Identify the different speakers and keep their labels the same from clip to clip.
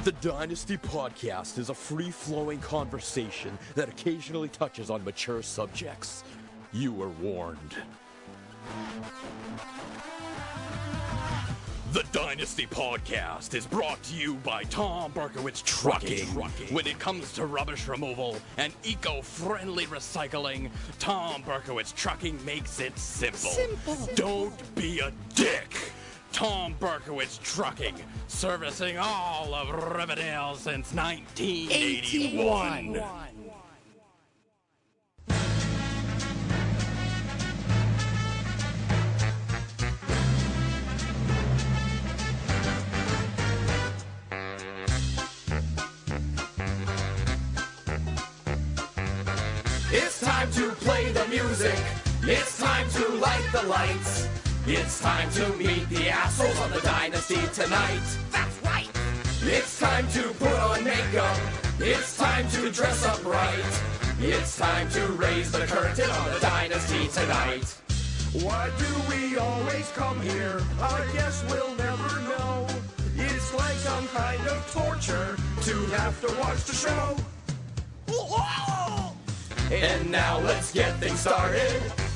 Speaker 1: The Dynasty Podcast is a free-flowing conversation that occasionally touches on mature subjects. You were warned. The Dynasty Podcast is brought to you by Berkowitz Trucking. When it comes to rubbish removal and eco-friendly recycling, Berkowitz Trucking makes it simple. Don't be a dick. Berkowitz Trucking, servicing all of Riverdale since 1981.
Speaker 2: It's time to play the music. It's time to light the lights. It's time to meet the assholes on the Dynasty tonight. That's right. It's time to put on makeup. It's time to dress up right. It's time to raise the curtain on the Dynasty tonight. Why do we always come here? I guess we'll never know. It's like some kind of torture to have to watch the show. And now let's get things started.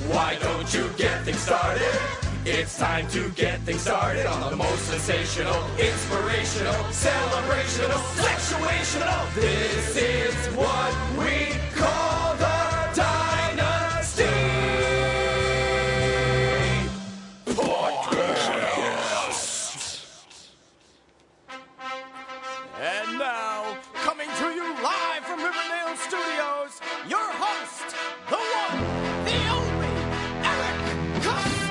Speaker 2: Why don't you get things started? It's time to get things started on the most sensational, inspirational, celebrational, sexuational. This is what we call the Dynasty Podcast.
Speaker 1: And now, coming to you live from Riverdale Studios, your host, the one, the only, Eric Costanza!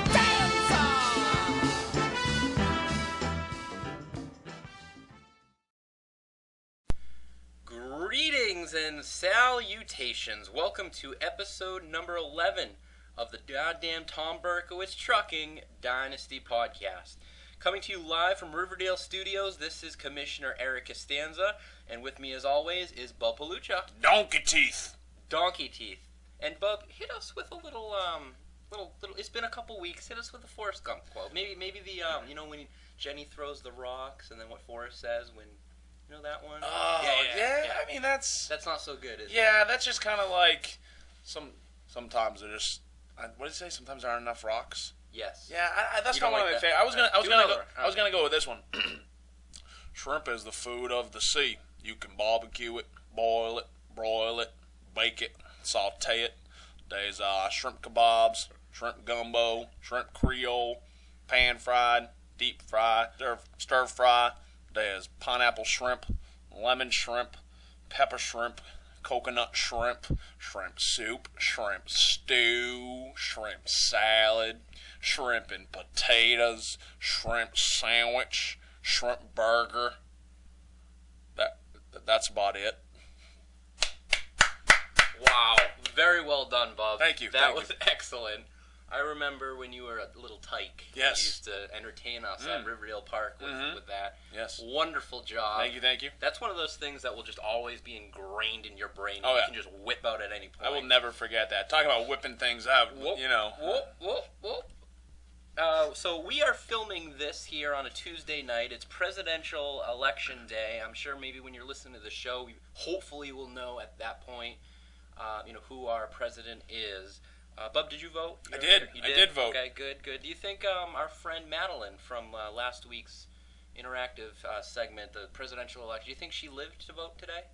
Speaker 3: Greetings and salutations. Welcome to episode number 11 of the goddamn Tom Berkowitz Trucking Dynasty Podcast. Coming to you live from Riverdale Studios, this is Commissioner Eric Costanza, and with me as always is Bub Palucha.
Speaker 4: Donkey teeth.
Speaker 3: Donkey Teeth. And Bub, hit us with a little, it's been a couple weeks, hit us with a Forrest Gump quote. Maybe the, when Jenny throws the rocks, and then what Forrest says when, you know that one?
Speaker 4: Oh, yeah. I mean, that's
Speaker 3: not so good, is it?
Speaker 4: Yeah, that's just kind of like, sometimes they're just, what did it say? Sometimes there aren't enough rocks?
Speaker 3: Yes.
Speaker 4: Yeah, that's
Speaker 3: You
Speaker 4: not
Speaker 3: don't
Speaker 4: one
Speaker 3: like
Speaker 4: of my
Speaker 3: that?
Speaker 4: favorites. I was gonna go with this one. Shrimp is the food of the sea. You can barbecue it, boil it, broil it, bake it, saute it. There's shrimp kebabs, shrimp gumbo, shrimp creole, pan fried, deep fry, stir fry. There's pineapple shrimp, lemon shrimp, pepper shrimp, coconut shrimp, shrimp soup, shrimp stew, shrimp salad, shrimp and potatoes, shrimp sandwich, shrimp burger. That's about it.
Speaker 3: Wow. Very well done, Bob.
Speaker 4: Thank you.
Speaker 3: That was excellent. I remember when you were a little tyke.
Speaker 4: Yes.
Speaker 3: You used to entertain us at Riverdale Park with that.
Speaker 4: Yes.
Speaker 3: Wonderful job.
Speaker 4: Thank you.
Speaker 3: That's one of those things that will just always be ingrained in your brain.
Speaker 4: Oh,
Speaker 3: You
Speaker 4: yeah.
Speaker 3: can just whip out at any point.
Speaker 4: I will never forget that. Talking about whipping things out,
Speaker 3: Whoop, Whoop, whoop, whoop. So we are filming this here on a Tuesday night. It's presidential election day. I'm sure maybe when you're listening to the show, you hopefully will know at that point, who our president is. Bub, did you vote?
Speaker 4: I did.
Speaker 3: You
Speaker 4: I did vote.
Speaker 3: Okay, good. Do you think our friend Madeline from last week's interactive segment, the presidential election, do you think she lived to vote today?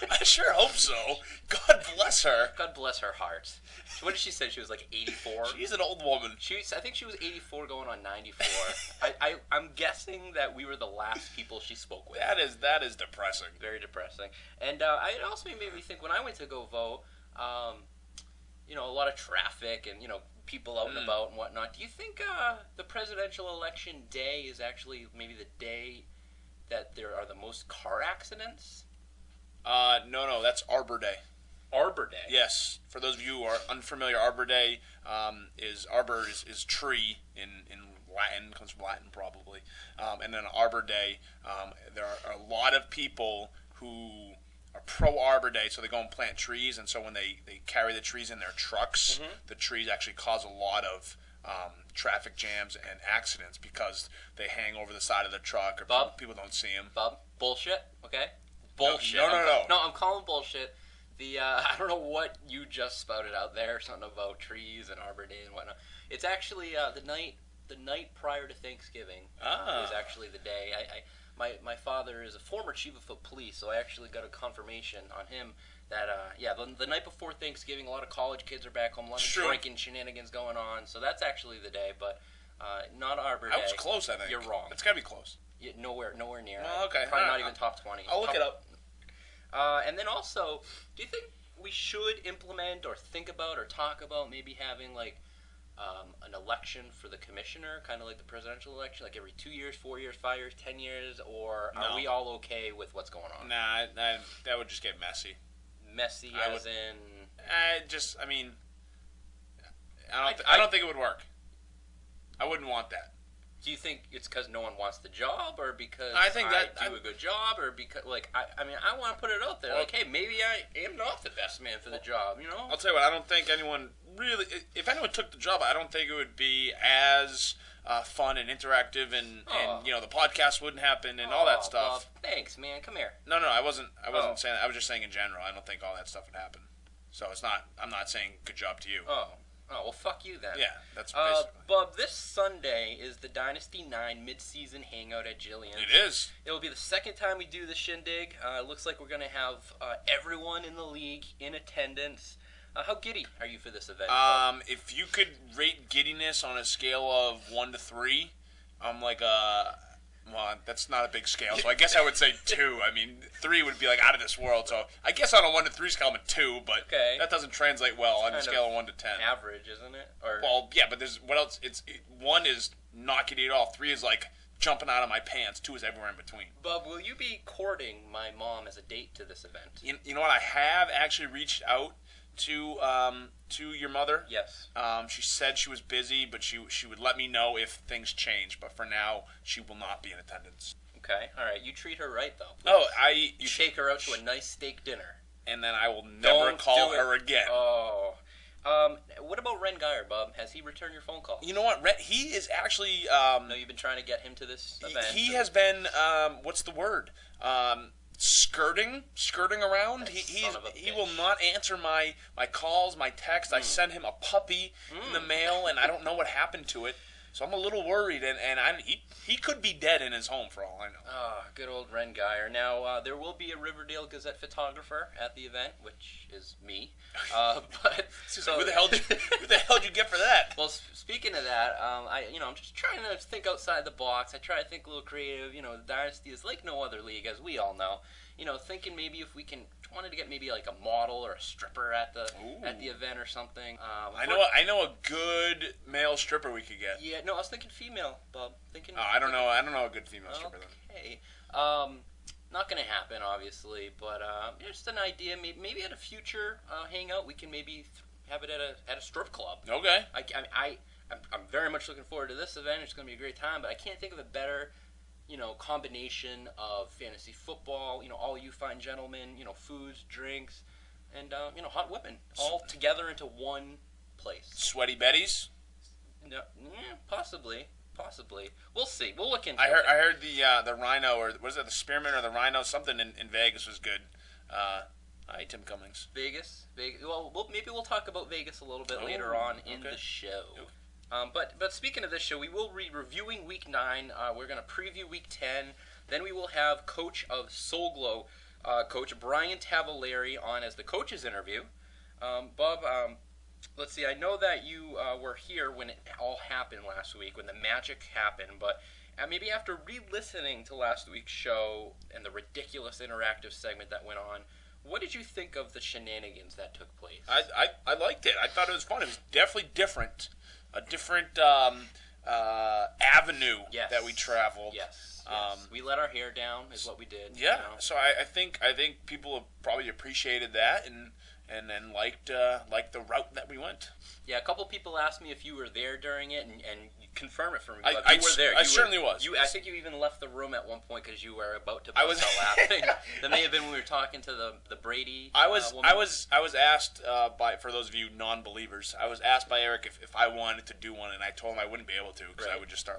Speaker 4: I sure hope so. God bless her.
Speaker 3: God bless her heart. What did she say? She was like 84?
Speaker 4: She's an old woman.
Speaker 3: I think she was 84 going on 94. I'm guessing that we were the last people she spoke with.
Speaker 4: That is depressing.
Speaker 3: Very depressing. And it also made me think when I went to go vote, a lot of traffic and, people out and about and whatnot. Do you think the presidential election day is actually maybe the day that there are the most car accidents?
Speaker 4: No, that's Arbor Day.
Speaker 3: Arbor Day?
Speaker 4: Yes. For those of you who are unfamiliar, Arbor Day arbor is tree in Latin, comes from Latin probably. And then Arbor Day, there are a lot of people who are pro Arbor Day, so they go and plant trees, and so when they carry the trees in their trucks, the trees actually cause a lot of traffic jams and accidents because they hang over the side of the truck or
Speaker 3: Bob?
Speaker 4: people don't see them.
Speaker 3: Bob, bullshit, okay? Bullshit.
Speaker 4: No.
Speaker 3: No, I'm calling bullshit. I don't know what you just spouted out there, something about trees and Arbor Day and whatnot. It's actually the night prior to Thanksgiving. Is actually the day. My father is a former chief of police, so I actually got a confirmation on him that the night before Thanksgiving, a lot of college kids are back home, a lot of drinking shenanigans going on. So that's actually the day, but not Arbor Day.
Speaker 4: I was close, I think.
Speaker 3: You're wrong.
Speaker 4: It's got to be close.
Speaker 3: Yeah, nowhere near.
Speaker 4: Oh, okay.
Speaker 3: Probably not even top 20.
Speaker 4: I'll look it up.
Speaker 3: And then also, do you think we should implement or think about or talk about maybe having like an election for the commissioner, kind of like the presidential election, like every 2 years, 4 years, 5 years, 10 years, or are we all okay with what's going on?
Speaker 4: Nah, that would just get messy.
Speaker 3: Messy
Speaker 4: I don't think it would work. I wouldn't want that.
Speaker 3: Do you think it's because no one wants the job, or because
Speaker 4: I think
Speaker 3: I do a good job, or because I want to put it out there, like, hey, maybe I am not the best man for the job, you know?
Speaker 4: I'll tell you what, I don't think anyone really, if anyone took the job, I don't think it would be as fun and interactive, and the podcast wouldn't happen and all that stuff.
Speaker 3: Bob, thanks, man. Come here.
Speaker 4: No, I wasn't saying that. I was just saying in general, I don't think all that stuff would happen. So I'm not saying good job to you.
Speaker 3: Oh, well, fuck you then.
Speaker 4: Yeah, that's basically.
Speaker 3: Bob, this Sunday is the Dynasty IX mid-season hangout at Jillian's.
Speaker 4: It is.
Speaker 3: It will be the second time we do the shindig. It looks like we're going to have everyone in the league in attendance. How giddy are you for this event?
Speaker 4: If you could rate giddiness on a scale of 1 to 3, I'm like well, that's not a big scale, so I guess I would say 2. I mean, 3 would be like out of this world, so I guess on a 1 to 3 scale, I'm a 2, but that doesn't translate well on the scale of 1 to 10.
Speaker 3: Average, isn't it?
Speaker 4: Well, yeah, but there's what else? 1 is not getting it all. 3 is like jumping out of my pants. 2 is everywhere in between.
Speaker 3: Bob, will you be courting my mom as a date to this event?
Speaker 4: You know what? I have actually reached out to your mother.
Speaker 3: Yes.
Speaker 4: She said she was busy, but she would let me know if things change. But for now, she will not be in attendance.
Speaker 3: Okay. All right. You treat her right, though.
Speaker 4: Please.
Speaker 3: You take her out to a nice steak dinner.
Speaker 4: And then I will never call her again.
Speaker 3: Oh. What about Ren Geyer, Bob? Has he returned your phone call?
Speaker 4: You know what? He is actually.
Speaker 3: No, you've been trying to get him to this event.
Speaker 4: He has been. What's the word? Skirting around. He will not answer my calls, my texts. I sent him a puppy in the mail, and I don't know what happened to it. So I'm a little worried, and he could be dead in his home for all I know.
Speaker 3: Ah, good old Ren Geyer. Now there will be a Riverdale Gazette photographer at the event, which is me. But
Speaker 4: who the hell did you get for that?
Speaker 3: Well, speaking of that, I'm just trying to think outside the box. I try to think a little creative. You know, the Dynasty is like no other league, as we all know. You know, thinking maybe if we wanted to get maybe like a model or a stripper at the event or something.
Speaker 4: I know a good male stripper we could get.
Speaker 3: Yeah, no, I was thinking female, Bob.
Speaker 4: I don't know a good female stripper then.
Speaker 3: Okay. Not going to happen, obviously, but just an idea. Maybe at a future hangout, we can maybe have it at a strip club.
Speaker 4: Okay.
Speaker 3: I'm very much looking forward to this event. It's going to be a great time, but I can't think of a better, combination of fantasy football, all you fine gentlemen, foods, drinks, and, hot women all together into one place.
Speaker 4: Sweaty Betties?
Speaker 3: No, possibly. We'll see. We'll look into it.
Speaker 4: I heard the Rhino, or was it the Spearmint or the Rhino? Something in Vegas was good. Hi, Tim Cummings.
Speaker 3: Vegas. Well, maybe we'll talk about Vegas a little bit later on in the show. Okay. But speaking of this show, we will be reviewing Week 9. We're going to preview Week 10. Then we will have coach of Soul Glow, Coach Brian Tavaleri, on as the coach's interview. Bob, let's see. I know that you were here when it all happened last week, when the magic happened. But maybe after re-listening to last week's show and the ridiculous interactive segment that went on, what did you think of the shenanigans that took place?
Speaker 4: I liked it. I thought it was fun. It was definitely different. A different avenue that we traveled.
Speaker 3: Yes. We let our hair down is what we did.
Speaker 4: Yeah. So I think people have probably appreciated that and then liked the route that we went.
Speaker 3: Yeah, a couple people asked me if you were there during it and you confirm it for me.
Speaker 4: I
Speaker 3: You were there.
Speaker 4: I certainly was.
Speaker 3: I think you even left the room at one point because you were about to bust out laughing. That may have been when we were talking to the Brady. Woman.
Speaker 4: I was asked for those of you non-believers. I was asked by Eric if I wanted to do one, and I told him I wouldn't be able to because I would just start